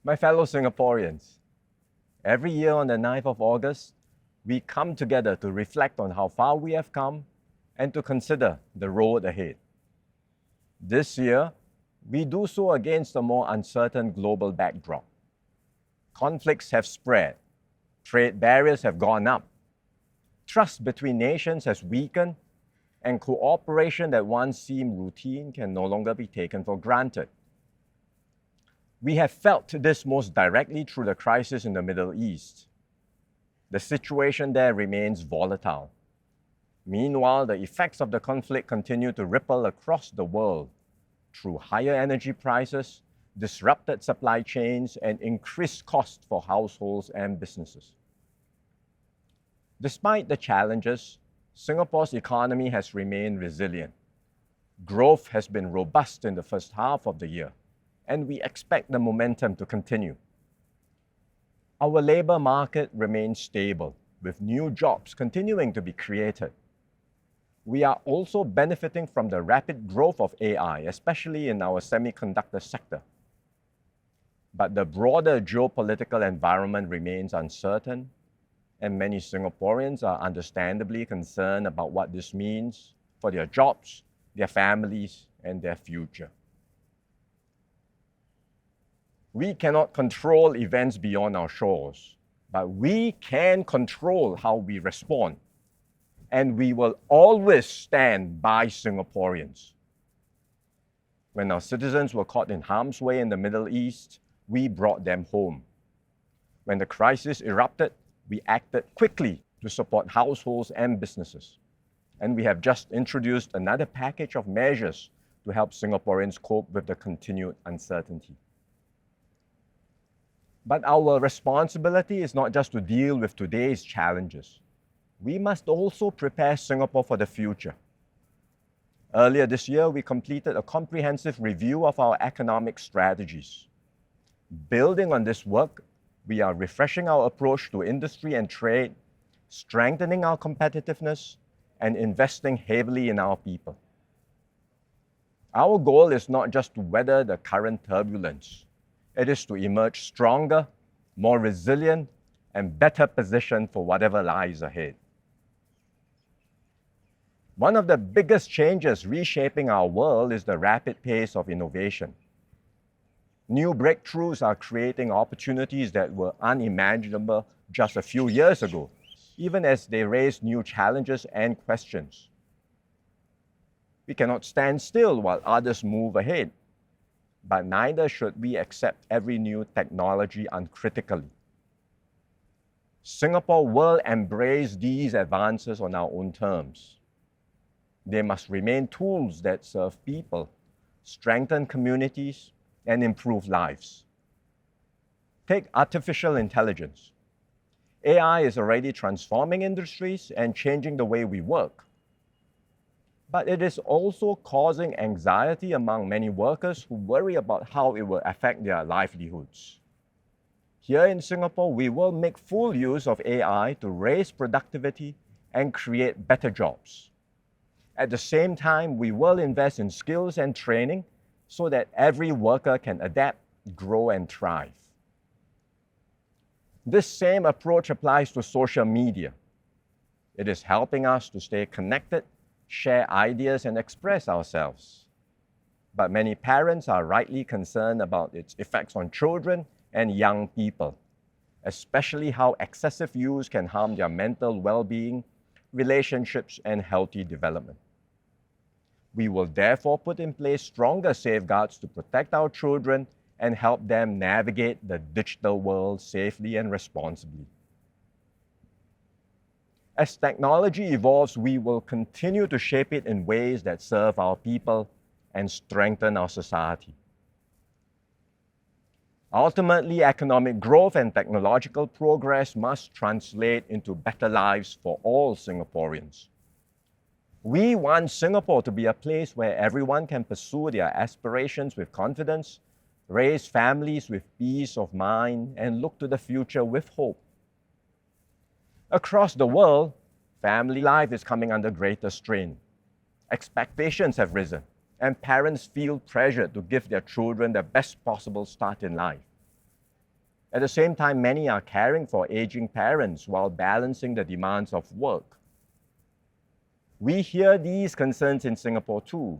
My fellow Singaporeans, every year on the 9th of August, we come together to reflect on how far we have come and to consider the road ahead. This year, we do so against a more uncertain global backdrop. Conflicts have spread, trade barriers have gone up, trust between nations has weakened, and cooperation that once seemed routine can no longer be taken for granted. We have felt this most directly through the crisis in the Middle East. The situation there remains volatile. Meanwhile, the effects of the conflict continue to ripple across the world through higher energy prices, disrupted supply chains, and increased costs for households and businesses. Despite the challenges, Singapore's economy has remained resilient. Growth has been robust in the first half of the year, and we expect the momentum to continue. Our labor market remains stable, with new jobs continuing to be created. We are also benefiting from the rapid growth of AI, especially in our semiconductor sector. But the broader geopolitical environment remains uncertain, and many Singaporeans are understandably concerned about what this means for their jobs, their families, and their future. We cannot control events beyond our shores, but we can control how we respond. And we will always stand by Singaporeans. When our citizens were caught in harm's way in the Middle East, we brought them home. When the crisis erupted, we acted quickly to support households and businesses. And we have just introduced another package of measures to help Singaporeans cope with the continued uncertainty. But our responsibility is not just to deal with today's challenges. We must also prepare Singapore for the future. Earlier this year, we completed a comprehensive review of our economic strategies. Building on this work, we are refreshing our approach to industry and trade, strengthening our competitiveness, and investing heavily in our people. Our goal is not just to weather the current turbulence. It is to emerge stronger, more resilient, and better positioned for whatever lies ahead. One of the biggest changes reshaping our world is the rapid pace of innovation. New breakthroughs are creating opportunities that were unimaginable just a few years ago, even as they raise new challenges and questions. We cannot stand still while others move ahead, but neither should we accept every new technology uncritically. Singapore will embrace these advances on our own terms. They must remain tools that serve people, strengthen communities, and improve lives. Take artificial intelligence. AI is already transforming industries and changing the way we work. But it is also causing anxiety among many workers who worry about how it will affect their livelihoods. Here in Singapore, we will make full use of AI to raise productivity and create better jobs. At the same time, we will invest in skills and training so that every worker can adapt, grow, and thrive. This same approach applies to social media. It is helping us to stay connected, share ideas, and express ourselves. But many parents are rightly concerned about its effects on children and young people, especially how excessive use can harm their mental well-being, relationships, and healthy development. We will therefore put in place stronger safeguards to protect our children and help them navigate the digital world safely and responsibly. As technology evolves, we will continue to shape it in ways that serve our people and strengthen our society. Ultimately, economic growth and technological progress must translate into better lives for all Singaporeans. We want Singapore to be a place where everyone can pursue their aspirations with confidence, raise families with peace of mind, and look to the future with hope. Across the world, family life is coming under greater strain. Expectations have risen, and parents feel pressured to give their children the best possible start in life. At the same time, many are caring for aging parents while balancing the demands of work. We hear these concerns in Singapore too.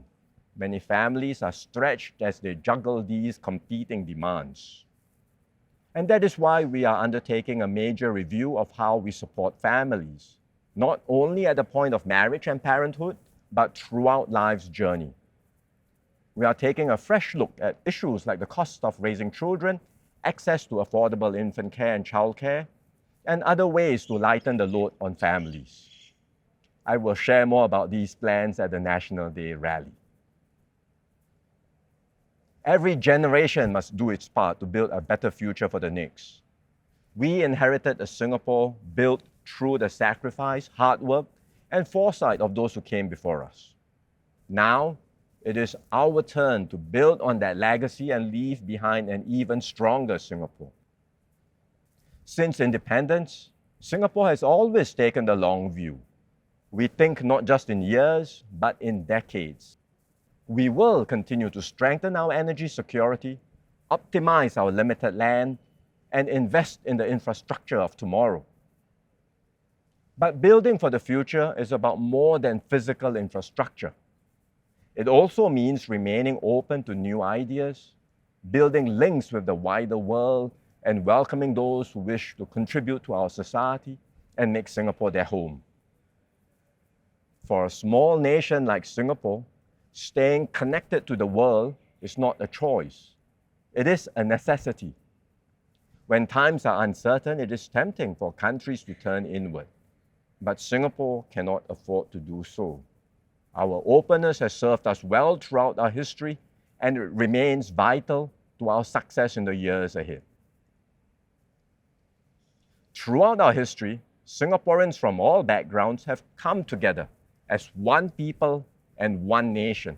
Many families are stretched as they juggle these competing demands. And that is why we are undertaking a major review of how we support families, not only at the point of marriage and parenthood, but throughout life's journey. We are taking a fresh look at issues like the cost of raising children, access to affordable infant care and childcare, and other ways to lighten the load on families. I will share more about these plans at the National Day rally. Every generation must do its part to build a better future for the next. We inherited a Singapore built through the sacrifice, hard work, and foresight of those who came before us. Now, it is our turn to build on that legacy and leave behind an even stronger Singapore. Since independence, Singapore has always taken the long view. We think not just in years, but in decades. We will continue to strengthen our energy security, optimize our limited land, and invest in the infrastructure of tomorrow. But building for the future is about more than physical infrastructure. It also means remaining open to new ideas, building links with the wider world, and welcoming those who wish to contribute to our society and make Singapore their home. For a small nation like Singapore, staying connected to the world is not a choice. It is a necessity. When times are uncertain, it is tempting for countries to turn inward. But Singapore cannot afford to do so. Our openness has served us well throughout our history, and it remains vital to our success in the years ahead. Throughout our history, Singaporeans from all backgrounds have come together as one people and one nation.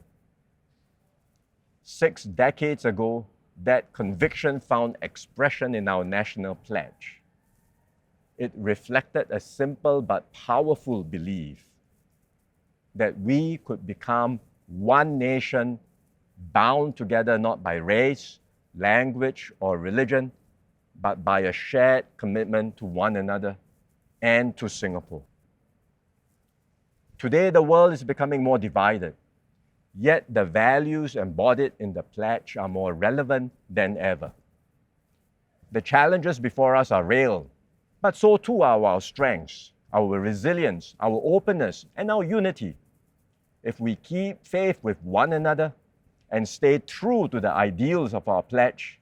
6 decades ago, that conviction found expression in our national pledge. It reflected a simple but powerful belief that we could become one nation bound together not by race, language, or religion, but by a shared commitment to one another and to Singapore. Today, the world is becoming more divided, yet the values embodied in the pledge are more relevant than ever. The challenges before us are real, but so too are our strengths, our resilience, our openness, and our unity. If we keep faith with one another and stay true to the ideals of our pledge,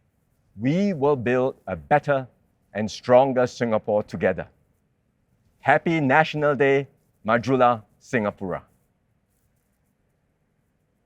we will build a better and stronger Singapore together. Happy National Day, Majulah Singapura.